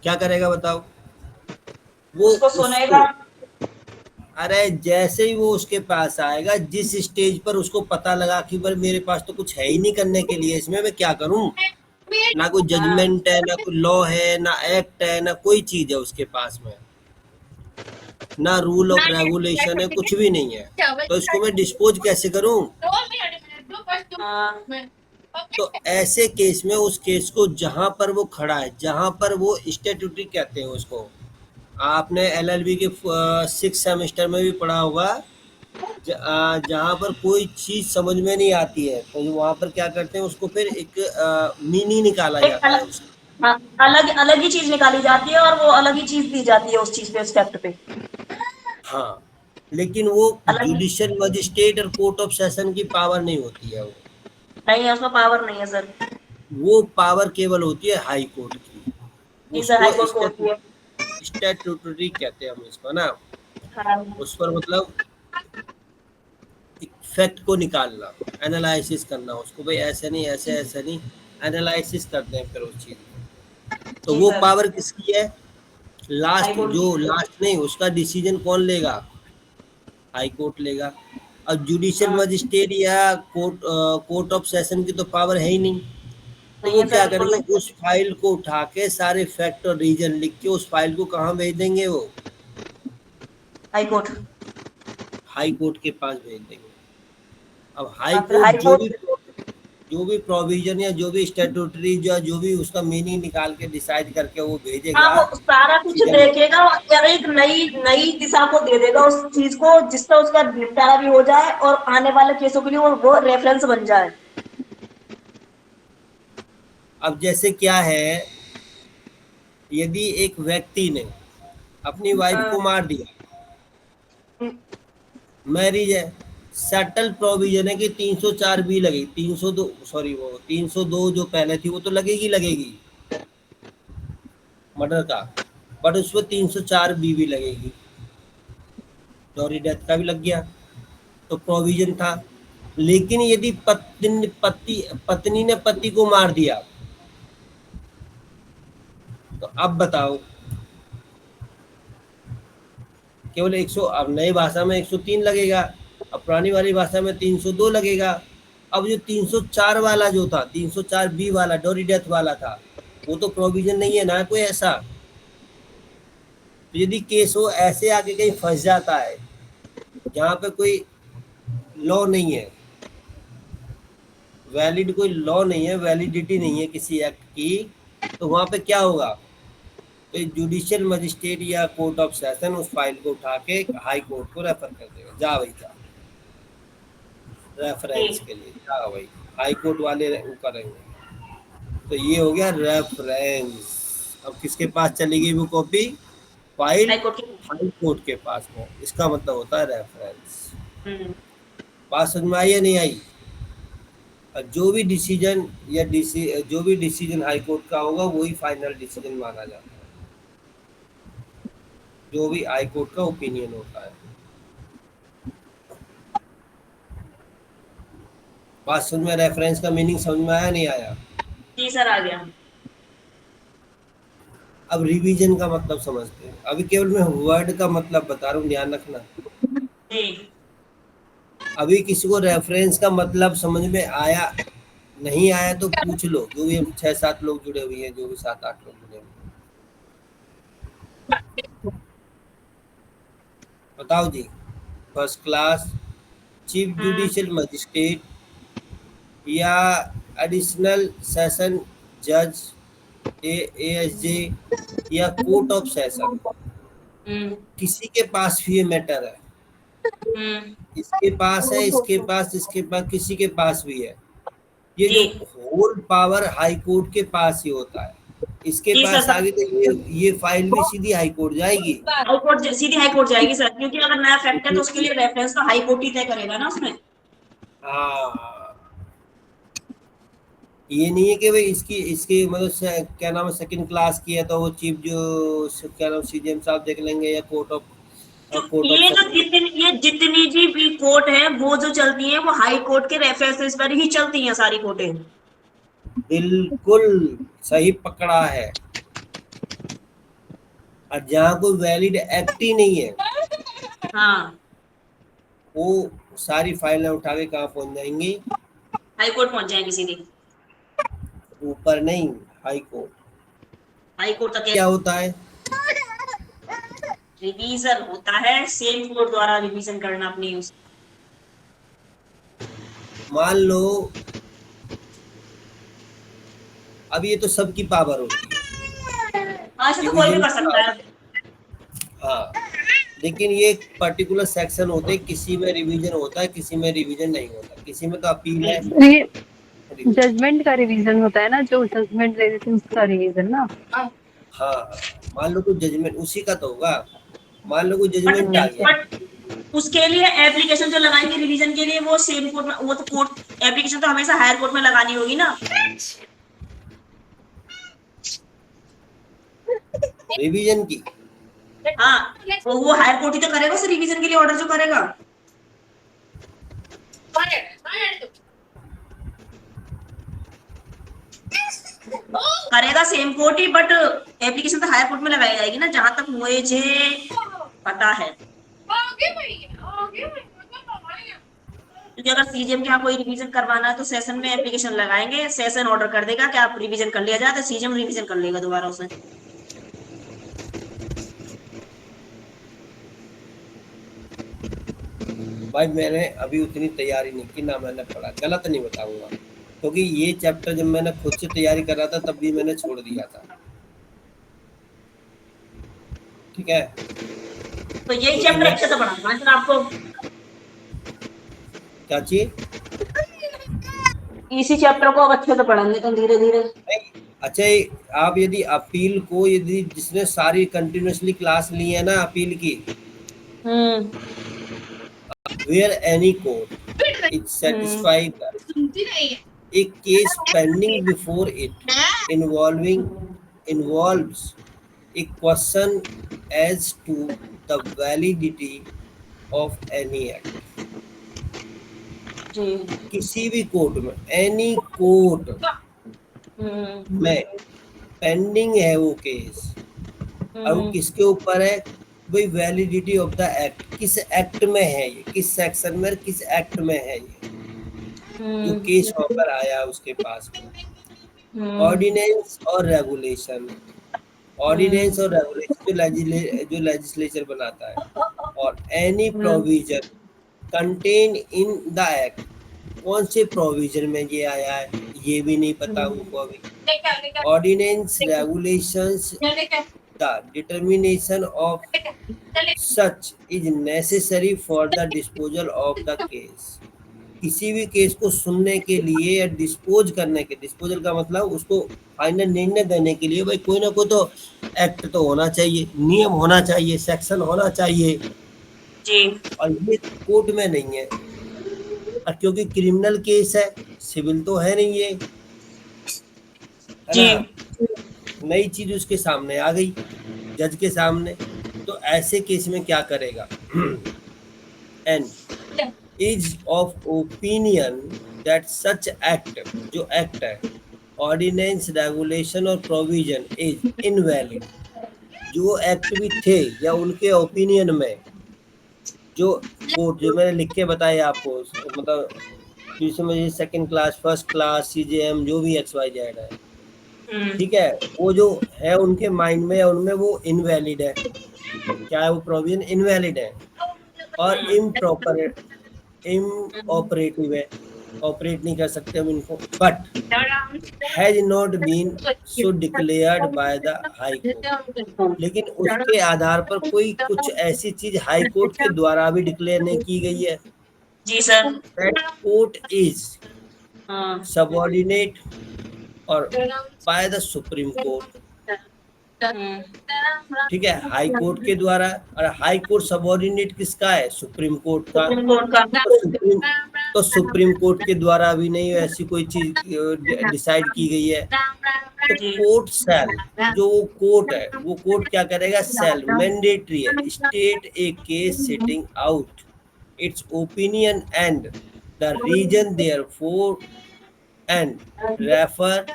क्या करेगा बताओ। वो उसको उसको, सुनेगा। अरे जैसे ही वो उसके पास आएगा, जिस स्टेज पर उसको पता लगा कि भाई मेरे पास तो कुछ है ही नहीं करने के लिए, इसमें मैं क्या करूं, ना कोई हाँ। जजमेंट है, ना कोई लॉ है, ना एक्ट है, ना कोई चीज है उसके पास में, ना रूल ऑफ रेगुलेशन है, कुछ भी नहीं है, तो इसको मैं डिस्पोज कैसे करूं। हाँ। तो ऐसे केस में उस केस को जहां पर वो खड़ा है, जहां पर वो स्टेट्यूटरी कहते हैं उसको, आपने एलएलबी के 6 सेमेस्टर में भी पढ़ा होगा, जहां पर कोई चीज समझ में नहीं आती है तो वहां पर क्या करते हैं, उसको फिर एक मीनिंग निकाला एक जाता है अलग, उसका। हाँ, अलग अलग ही चीज निकाली जाती है और वो अलग ही चीज दी जाती है उस चीज पे, उस फैक्ट पे। हाँ, लेकिन वो अलग ही। जुडिशियल मजिस्ट्रेट और कोर्ट ऑफ सेशन की पावर नहीं होती है वो। नहीं है, उसमें पावर नहीं है सर। वो पावर केवल होती है हाई कोर्ट की। जी सर, उसको हाई कोर्ट को होती है। स्टैट्यूटरी कहते हैं हम इसको ना। हाँ उस पर मतलब फैक्ट को निकालना, एनालिसिस करना उसको, भाई ऐसे नहीं, ऐसे ऐसे नहीं, एनालिसिस करते हैं फिर उस चीज को। तो जी वो सर, पावर किसकी है? हाई लास्ट, कोर्ट जो की। लास्ट नहीं, उसका डिसीजन कौन लेगा? हाई कोर्ट लेगा। अब जुडिशियल हाँ, मजिस्ट्रेट या कोर्ट ऑफ सेशन की तो पावर है ही नहीं। तो नहीं वो है सर, क्या बिल्कुल करेंगे, नहीं। उस फाइल को उठा के सारे फैक्ट और रीजन लिख के उस फाइल को कहाँ भेज देंगे? वो हाई कोर्ट। हाई कोर्ट के पास भेज देंगे। अब हाई हाँ, फिर कोर्ट हाई कोर्ट। जो भी प्रोविजन या जो भी स्टैट्यूटरी जो भी उसका मीनिंग निकाल के डिसाइड करके वो हाँ, भेजेगा वो सारा कुछ सीएम को। देखेगा और एक नई नई दिशा को दे देगा उस चीज को, जिससे उसका निपटारा भी हो जाए और आने वाले केसों के लिए वो रेफरेंस बन जाए। अब जैसे क्या है, यदि एक व्यक्ति ने अपनी वाइफ हाँ, को मार दिया, हम्म, मैरिज है, सेटल प्रोविजन है कि 304 बी लगेगी, 302, सॉरी वो 302 जो पहले थी वो तो लगेगी लगेगी मर्डर का, बट उस पर 304 बी भी लगेगी, डॉरी डेथ का भी लग गया, तो प्रोविजन था। लेकिन यदि पत्नी ने पति को मार दिया, तो अब बताओ, केवल 100, अब नई भाषा में 103 लगेगा, अब पुरानी वाली भाषा में 302 लगेगा। अब जो 304 वाला जो था, 304 बी वाला डोरी डेथ वाला था, वो तो प्रोविजन नहीं है ना कोई ऐसा। तो यदि केस वो ऐसे आके कहीं फंस जाता है जहाँ पे कोई लॉ नहीं है, वैलिड कोई लॉ नहीं है, वैलिडिटी नहीं है किसी एक्ट की, तो वहाँ पे क्या होगा? तो जुडिशियल मजिस्ट्रेट या कोर्ट ऑफ सेशन उस फाइल को उठा के हाई कोर्ट को रेफर कर देगा, जा भाई जा, रेफरेंस ठीक। के लिए जा भाई, हाई कोर्ट वाले वो करेंगे। तो ये हो गया रेफरेंस। अब किसके पास चलेगी वो कॉपी, फाइल? हाई कोर्ट की। हाई कोर्ट के पास में, इसका मतलब होता है रेफरेंस। हम्म, बात समझ में आई या नहीं आई? और जो भी डिसीजन जो भी डिसीजन हाई कोर्ट का होगा वही फाइनल डिसीजन माना जाता है, जो भी हाई कोर्ट का ओपिनियन होता है। बात समझ में, रेफरेंस का मीनिंग समझ में आया नहीं आया? जी सर, आ गया। अब रिवीजन का मतलब समझते हैं। अभी केवल मैं वर्ड का मतलब बता रहा हूँ, ध्यान रखना। जी। अभी किसी को रेफरेंस का मतलब समझ में आया नहीं आया तो पूछ लो, जो भी हम 6-7 लोग जुड़े हुए हैं, जो भी 7-8 लोग जुड़े हुए हैं, बताओ जी। फर्स्ट क्लास, चीफ हम्म, जुडिशियल मजिस्ट्रेट या एडिशनल सेशन जज, एएसजे या कोर्ट ऑफ सेशन, हम्म, किसी के पास भी ये मैटर है। हम्म, इसके पास है, इसके पास, किसी के पास भी है। ये जी। जो होल पावर हाई कोर्ट के पास ही होता है। इसके जी सर, पास सब आगे तो ये फाइल भी सीधी हाई कोर्ट जाएगी। हाई कोर्ट, सीधी हाई कोर्ट जाएगी सर, क्योंकि अगर नया फैक्ट है तो उसके लिए रेफरेंस तो हाई कोर्ट ही तय करेगा ना उसमें। हाँ, ये नहीं है कि भाई इसकी इसकी मतलब क्या नाम है, सेकंड क्लास की है तो वो चीफ जो क्या नाम सीजीएम साहब देख लेंगे, या जो कोर्ट ऑफ ये जो सेशन। जितनी जी भी कोर्ट है वो जो चलती है वो हाई कोर्ट के रेफरेंस पर ही चलती हैं सारी कोर्टें। बिल्कुल सही पकड़ा है। और जहाँ कोई वैलिड एक्ट ही नहीं है, हाँ, वो सारी फाइलें उठा के कहाँ पहुंच जाएंगी? हाई कोर्ट पहुंच जाएंगी सीधी। ऊपर नहीं, हाई कोर्ट। हाई कोर्ट तक क्या होता है? रिवीजन होता है, सेम कोर्ट द्वारा रिवीजन करना अपनी यूज। मान लो, अब ये तो सबकी पावर होती हाँ, ऐसे है, तो कोई भी रिवीजन कर की सकता है। पावर। हाँ, लेकिन ये एक पर्टिकुलर सेक्शन होते हैं, किसी में रिवीजन होता है, किसी में रिवीजन नहीं होता, किसी में तो अपील है, ये रिवीजन। जजमेंट का रिवीजन होता है ना, जो जजमेंट दे देते हैं उसका रिवीजन ना। हाँ हाँ, मान लो कोई जजमेंट उसी का तो होगा। मान लो कोई बट जजमेंट आ गया, बट उसके लिए एप्लीकेशन जो लगाएंगे रिवीजन के लिए वो सेम कोर्ट में, वो तो कोर्ट एप्लीकेशन तो हमेशा हायर कोर्ट में लगानी होगी ना। रिवीजन की। हाँ, तो वो हायर कोर्ट ही तो करेगा उस रिवीजन के लिए ऑर्डर जो करेगा। करेगा same court he, but application तो हायर कोर्ट में लगाई जाएगी ना, जहां तक मुझे पता है। क्योंकि अगर सीजीएम के यहाँ कोई रिवीजन करवाना है तो सेशन में एप्लीकेशन लगाएंगे, सेशन ऑर्डर कर देगा कि आप रिवीजन कर लिया जाए, तो सीजीएम रिवीजन कर लेगा दोबारा उसे। भाई मैंने अभी उतनी तैयारी नहीं की, ना मैंने पढ़ा, गलत नहीं बताऊंगा, क्योंकि ये चैप्टर जब मैंने खुद से तैयारी कर रहा था तब भी मैंने छोड़ दिया था। ठीक है, तो यही चैप्टर अच्छे से पढ़ाऊंगा सर आपको। क्या चीज? इसी चैप्टर को अब अच्छे से पढ़ाएंगे तो धीरे धीरे। अच्छा, आप यदि अपील को, यदि जिसने सारी कंटिन्यूसली क्लास ली है ना अपील की, where any court is satisfied that a case pending before it involves a question as to the validity of any act। जी। किसी भी कोर्ट में, एनी कोर्ट में पेंडिंग है वो केस, और वो किसके ऊपर है भाई? वैलिडिटी ऑफ द एक्ट, किस एक्ट में है ये, किस सेक्शन में, किस एक्ट में है ये जो केस होकर आया उसके पास में। ऑर्डिनेंस और रेगुलेशन, ऑर्डिनेंस और रेगुलेशन जो लेजिस्लेचर बनाता है, और any provision contain in the act. कौन से प्रोविजन में ये आया है ये भी नहीं पता उनको अभी। Ordinance, regulations, the determination of such is necessary for the disposal of the case. किसी भी केस को सुनने के लिए या डिस्पोज करने के, डिस्पोजल का मतलब उसको फाइनल निर्णय देने के लिए भाई कोई ना कोई तो एक्ट तो होना चाहिए, नियम होना चाहिए, सेक्शन होना चाहिए जी। और ये कोर्ट में नहीं है। और क्योंकि क्रिमिनल केस है, सिविल तो है नहीं ये, है ना? नई चीज उसके सामने आ गई, जज के सामने, तो ऐसे केस में क्या करेगा? And is of opinion that such act, जो एक्ट है, ऑर्डिनेंस, रेगुलेशन और प्रोविजन इज इनवैलिड। जो एक्ट भी थे या उनके ओपिनियन में जो कोर्ट, जो मैंने लिख के बताया आपको, मतलब जिसमें second class, first class, CJM, जो भी XYZ है, ठीक है, वो जो है उनके माइंड में, उनमें वो इनवैलिड है। क्या है वो प्रोविजन? इनवैलिड है और इम्प्रॉपर, इनऑपरेटिव है, ऑपरेट नहीं कर सकते हम इनको। But has not been so declared by the high court. लेकिन उसके आधार पर कोई कुछ ऐसी चीज हाई कोर्ट के द्वारा भी डिक्लेयर नहीं की गई है। जी sir. That court is subordinate और बाय द सुप्रीम कोर्ट। ठीक है, हाई कोर्ट के द्वारा। और हाई कोर्ट सबऑर्डिनेट किसका है? सुप्रीम कोर्ट का। तो सुप्रीम कोर्ट के द्वारा भी नहीं ऐसी कोई चीज डिसाइड की गई है। तो कोर्ट सेल, जो वो कोर्ट है, वो कोर्ट क्या करेगा? सेल मैंडेटरी है, state a case setting out its opinion and the reason therefor and refer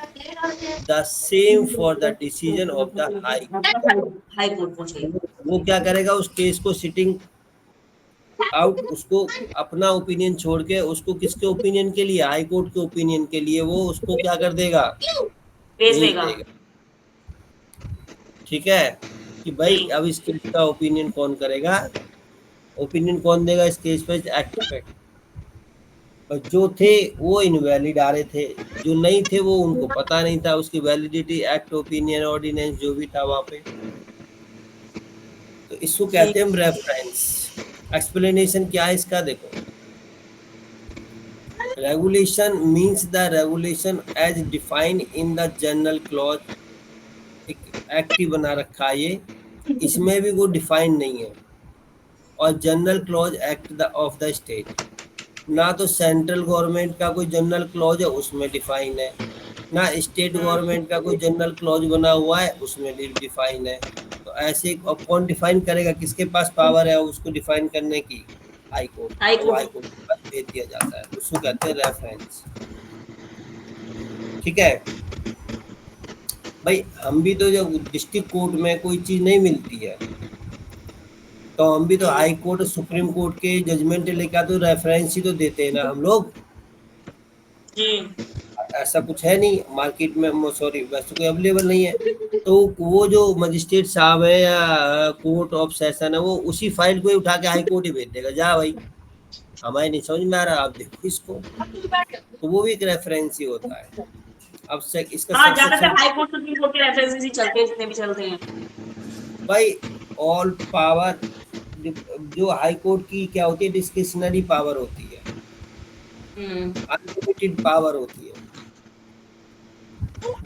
the same for the decision of the high court। वो क्या करेगा? उस केस को सिटिंग आउट, उसको अपना ओपिनियन छोड़ के, उसको किसके ओपिनियन के लिए? हाई कोर्ट के ओपिनियन के लिए वो उसको क्या कर देगा? भेज देगा। ठीक है कि भाई अब इस केस का ओपिनियन कौन करेगा? ओपिनियन कौन देगा इस केस पे? एक्ट पे। और जो थे वो इनवैलिड आ रहे थे, जो नहीं थे वो उनको पता नहीं था उसकी वैलिडिटी, एक्ट, ओपिनियन, ऑर्डिनेंस जो भी था वहाँ पे। तो इसको कहते हैं हम रेफरेंस। एक्सप्लेनेशन क्या है इसका? देखो, regulation means the regulation as defined in the general clause. एक एक्ट ही बना रखा है ये, इसमें भी वो डिफाइन नहीं है। और general clause act of the state, ना तो सेंट्रल गवर्नमेंट का कोई जनरल क्लॉज है उसमें डिफाइन है, ना स्टेट गवर्नमेंट का कोई जनरल क्लॉज बना हुआ है उसमें डिफाइन है। ऐसे अब कौन डिफाइन करेगा, किसके पास पावर है उसको डिफाइन करने की? High court. हाई वो हाई कोर्ट। कोर्ट के पास भेज दिया जाता है, उसको कहते हैं रेफरेंस। ठीक है भाई, हम भी तो जब डिस्ट्रिक्ट कोर्ट में कोई चीज नहीं मिलती है तो हम भी तो हाई कोर्ट सुप्रीम कोर्ट के जजमेंट लेकर तो रेफरेंस ही तो देते हैं ना हम लोग। जी। ऐसा कुछ है नहीं मार्केट में, सॉरी वैसे कोई अवेलेबल नहीं है। तो वो जो मजिस्ट्रेट साहब है या कोर्ट ऑफ सेशन है वो उसी फाइल को ही उठा के हाई कोर्ट ही भेज देगा, जा भाई हमारे नहीं समझ में आ रहा, आप देखो इसको। तो वो भी एक रेफरेंस ही होता है। अब इसका हाँ, ज्यादातर subsection high court supreme court के रेफरेंसेस ही चलते हैं, जितने भी चलते हैं। भाई, ऑल पावर, जो हाई कोर्ट की क्या होती है, डिस्क्रिशनरी पावर होती है, अनलिमिटेड पावर होती है।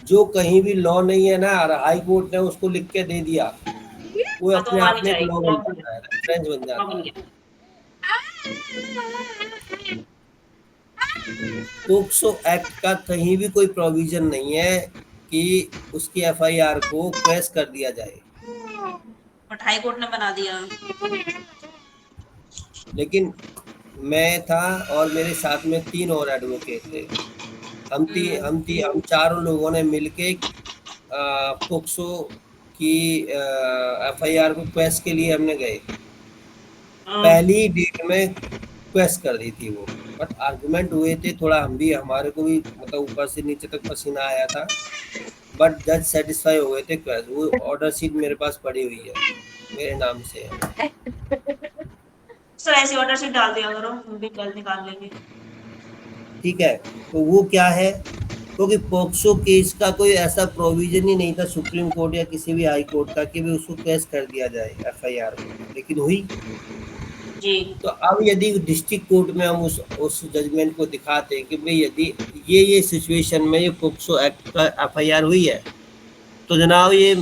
जो कहीं भी लॉ नहीं है ना, और हाई कोर्ट ने उसको लिख के दे दिया, वो हाँ, तो अपने आप मानी में एक लॉ जाएगी, बन लॉ बन जाता है, रेफरेंस बन लॉ जाता बन है। गया। पोक्सो एक्ट का कहीं भी कोई प्रोविजन नहीं है कि उसकी एफआईआर को क्वेश कर दिया जाए, बट हाई कोर्ट ने बना दिया। लेकिन मैं था और मेरे साथ में 3 और एडवोकेट थे। हम चारों लोगों ने मिलके पोक्सो की एफआईआर को क्वेश के लिए हमने गए। हाँ, पहली डेट में क्वेश्चन कर दी थी वो, बट आर्गुमेंट हुए थे थोड़ा, हम भी, हमारे को भी मतलब ऊपर से नीचे तक पसीना आया था, बट जज सेटिस्फाई हो गए थे। वो ऑर्डर शीट मेरे पास पड़ी हुई है, मेरे नाम से है। सर ऐसी ऑर्डर शीट डाल दिया करो, हम भी कल निकाल लेंगे। ठीक है, तो वो क्या है, क्योंकि पोक्सो केस का कोई ऐसा प्रोविजन ही नहीं था सुप्रीम कोर्ट या किसी भी हाई कोर्ट का कि भी उसको केस कर दिया जाए एफआईआर को, लेकिन हुई। जी। तो अब यदि डिस्ट्रिक्ट कोर्ट में हम उस जजमेंट को दिखाते हैं कि भाई यदि ये सिचुएशन में ये पोक्सो एक्ट का एफआईआर हुई है, तो जनाब ये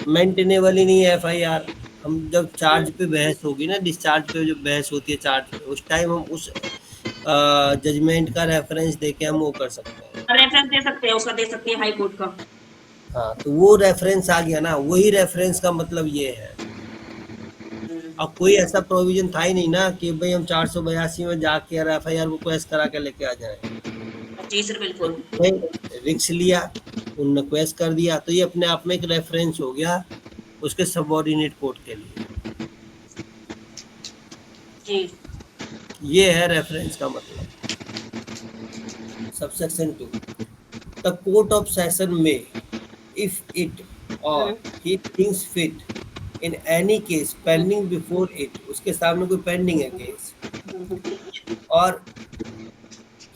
मेंटेनेबल ही नहीं है एफआईआर। हम जब चार्ज पे बहस होगी ना, डिस्चार्ज पे जो बहस होती है चार्ज पे, उस टाइम हम उस जजमेंट का रेफरेंस देके हम वो कर सकते हैं। रेफरेंस दे सकते हैं, उसका दे सकती है हाई कोर्ट का। हाँ, तो वो रेफरेंस आ गया ना, वही रेफरेंस का मतलब ये है। अब कोई ऐसा प्रोविजन था ही नहीं ना कि भाई हम 482 में जाके एफआईआर को क्वेश करा के लेके आ जाए। जी सर, बिल्कुल। रिक्स लिया, उनने क्वेश कर दिया, तो ये अपने आप में एक रेफरेंस हो गया उसके सबऑर्डिनेट कोर्ट के लिए। जी। ये है रेफरेंस का मतलब। Subsection 2, the court of session में, इफ इट और he thinks fit, in any case pending before it, उसके सामने कोई पेंडिंग है केस, और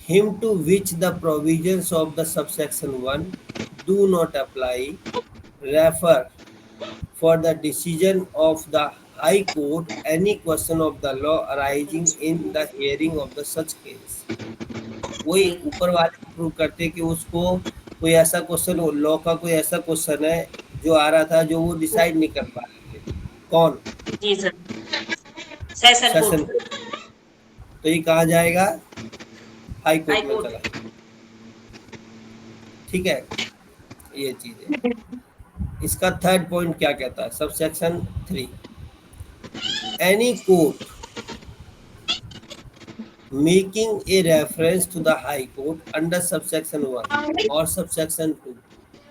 him to which the provisions of the subsection 1 do not apply, refer for the decision of the High Court any question of the law arising in the hearing of the such case। वही ऊपर वाले को prove करते कि उसको कोई ऐसा question, law का कोई ऐसा क्वेश्चन है जो आ रहा था, जो वो डिसाइड नहीं कर पा रहे थे। कौन? जी sir, session session court. Court. तो ये कहाँ जाएगा? हाई हाई कोर्ट में कोर्ट। चला। ठीक है, ये चीज है। इसका थर्ड पॉइंट क्या कहता है? Subsection 3, any court making a reference to the high court under subsection 1 और subsection 2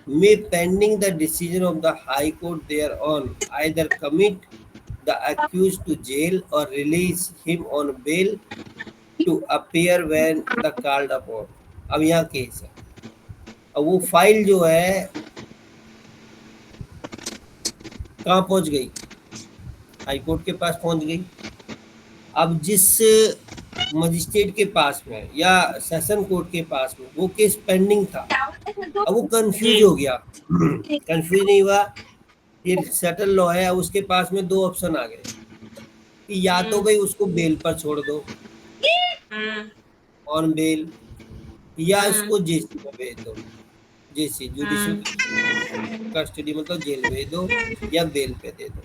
may pending the decision of the high court thereon either commit the accused to jail or release him on bail to appear when the called upon। अब यहाँ case है, अब वो file जो है कहाँ पहुंच गई? हाई कोर्ट के पास पहुंच गई। अब जिस मजिस्ट्रेट के पास में या सेशन कोर्ट के पास में वो केस पेंडिंग था, अब वो कंफ्यूज हो गया। कंफ्यूज नहीं हुआ, ये सेटल लॉ है। अब उसके पास में 2 ऑप्शन आ गए कि या तो भाई उसको बेल पर छोड़ दो, ऑन बेल, या इसको जेसी में भेज दो, जेसी जुडिशियल कस्टडी मतलब जेल भेज दो या बेल पे दे दो।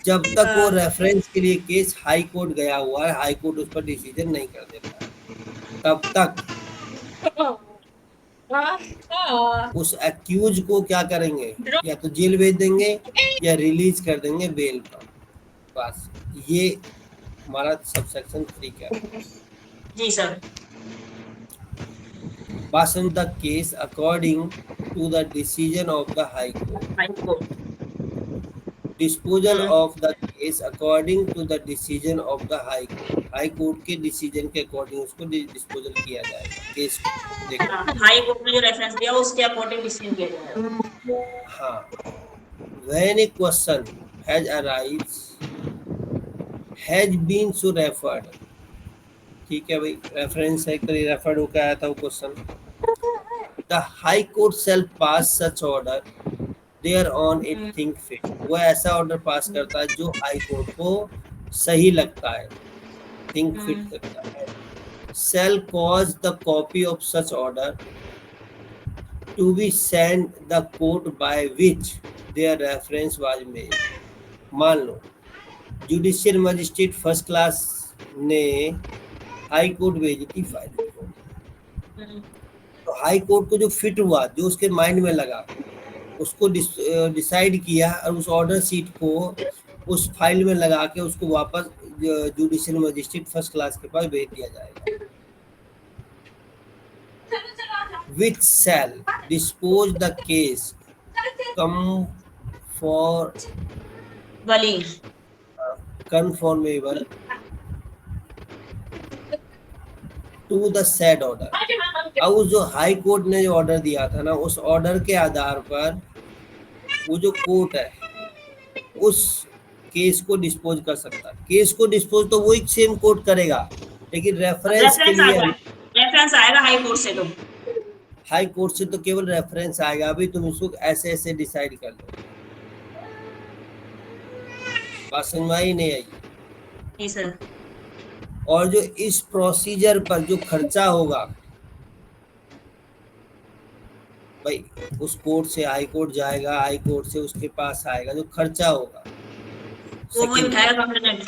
जब तक वो रेफरेंस के लिए केस हाई कोर्ट गया हुआ है, हाई कोर्ट उस पर डिसीजन नहीं कर देता है, तब तक उस एक्यूज को क्या करेंगे, या तो जेल भेज देंगे या रिलीज कर देंगे बेल पर। बस ये हमारा सबसेक्शन 3 क्या है। जी sir. Pass the case according to the decision of the High Court. High court. Disposal of the case according to the decision of the High Court. High Court के डिसीजन के according उसको disposal किया जाएगा case को। देखो high court ने जो reference दिया उसके अकॉर्डिंग डिसीजन किया जाएगा। हाँ, when a question has arise has been so referred, ठीक है भाई, रेफरेंस है कहीं रेफर्ड होकर आया था वो question, the high court shall pass such order thereon it think fit। वो ऐसा ऑर्डर पास करता है जो हाई कोर्ट को सही लगता है, थिंक फिट करता है। shall cause the copy of such order to be sent the court by which their reference was made। मान लो जुडिशियल मजिस्ट्रेट फर्स्ट क्लास ने हाई कोर्ट भेजी थी फाइल को, तो हाई कोर्ट को जो फिट हुआ, जो उसके माइंड में लगा, उसको डिसाइड किया और उस ऑर्डर शीट को उस फाइल में लगा के उसको वापस जुडिशियल मजिस्ट्रेट फर्स्ट क्लास के पास भेज दिया जाएगा। Which shall dispose the case come for Wali conformable to the said order। अब उस जो हाई कोर्ट ने जो ऑर्डर दिया था ना, उस ऑर्डर के आधार पर वो जो कोर्ट है उस केस को डिस्पोज कर सकता है। केस को डिस्पोज तो वही सेम कोर्ट करेगा, लेकिन रेफरेंस के लिए रेफरेंस आएगा हाई कोर्ट से, तो हाई कोर्ट से तो केवल रेफरेंस आएगा। अभी तुम इसको ऐसे ऐसे डिसाइड कर लो। बात समझ में आई नहीं आई? जी सर। और जो इस प्रोसीजर पर जो खर्चा होगा भाई, उस कोर्ट से हाई कोर्ट जाएगा, हाई कोर्ट से उसके पास आएगा, जो खर्चा होगा वो उठाएगा कंप्लेंट।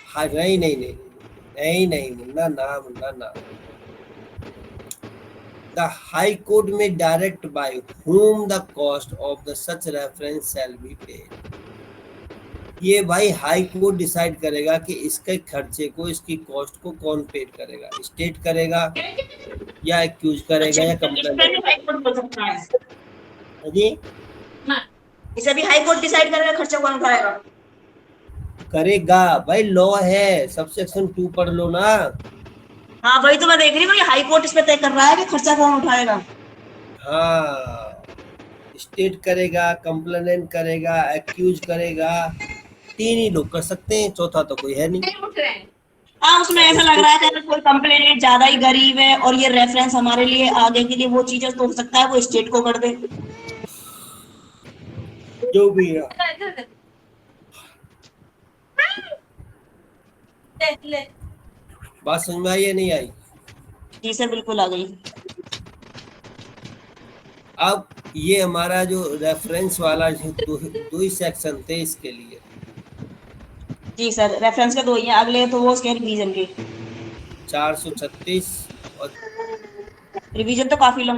हाँ, नहीं नहीं नहीं नहीं नहीं मुन्ना ना, मुन्ना ना। The High Court may direct by whom the cost of the such reference shall be paid। ये भाई हाई कोर्ट डिसाइड करेगा कि इसके खर्चे को, इसकी कॉस्ट को कौन पेड करेगा, स्टेट करेगा या एक्यूज करेगा या कंप्लेंट। हाई कोर्ट बोल सकता है जी, इसे भी हाई कोर्ट डिसाइड करेगा खर्चा कौन उठाएगा। करेगा भाई, लॉ है, सबसेक्शन 2 पढ़ लो ना। हाँ वही तो मैं देख रही हूँ, हाई कोर्ट इस पे तय कर रहा है कि खर्चा कौन उठाएगा। हाँ, स्टेट करेगा, कंप्लेनेंट करेगा, एक्यूज करेगा, 3 ही लोग कर सकते हैं, चौथा तो कोई है नहीं। हाँ उसमें ऐसा लग रहा है कि कोई कंप्लेनेंट ज्यादा ही गरीब है और ये रेफरेंस हमारे लिए आगे के लिए वो चीजें, तो हो सकता है वो स्टेट को कर दे, जो भी है। बात समझ में आई या नहीं आई? जी सर बिल्कुल आ गई। अब ये हमारा जो रेफरेंस वाला दो ही सेक्शन थे इसके लिए। जी सर, रेफरेंस के 2 ही हैं, अगले तो वो उसके रिवीजन के। 436 और रिवीजन तो काफी लंबा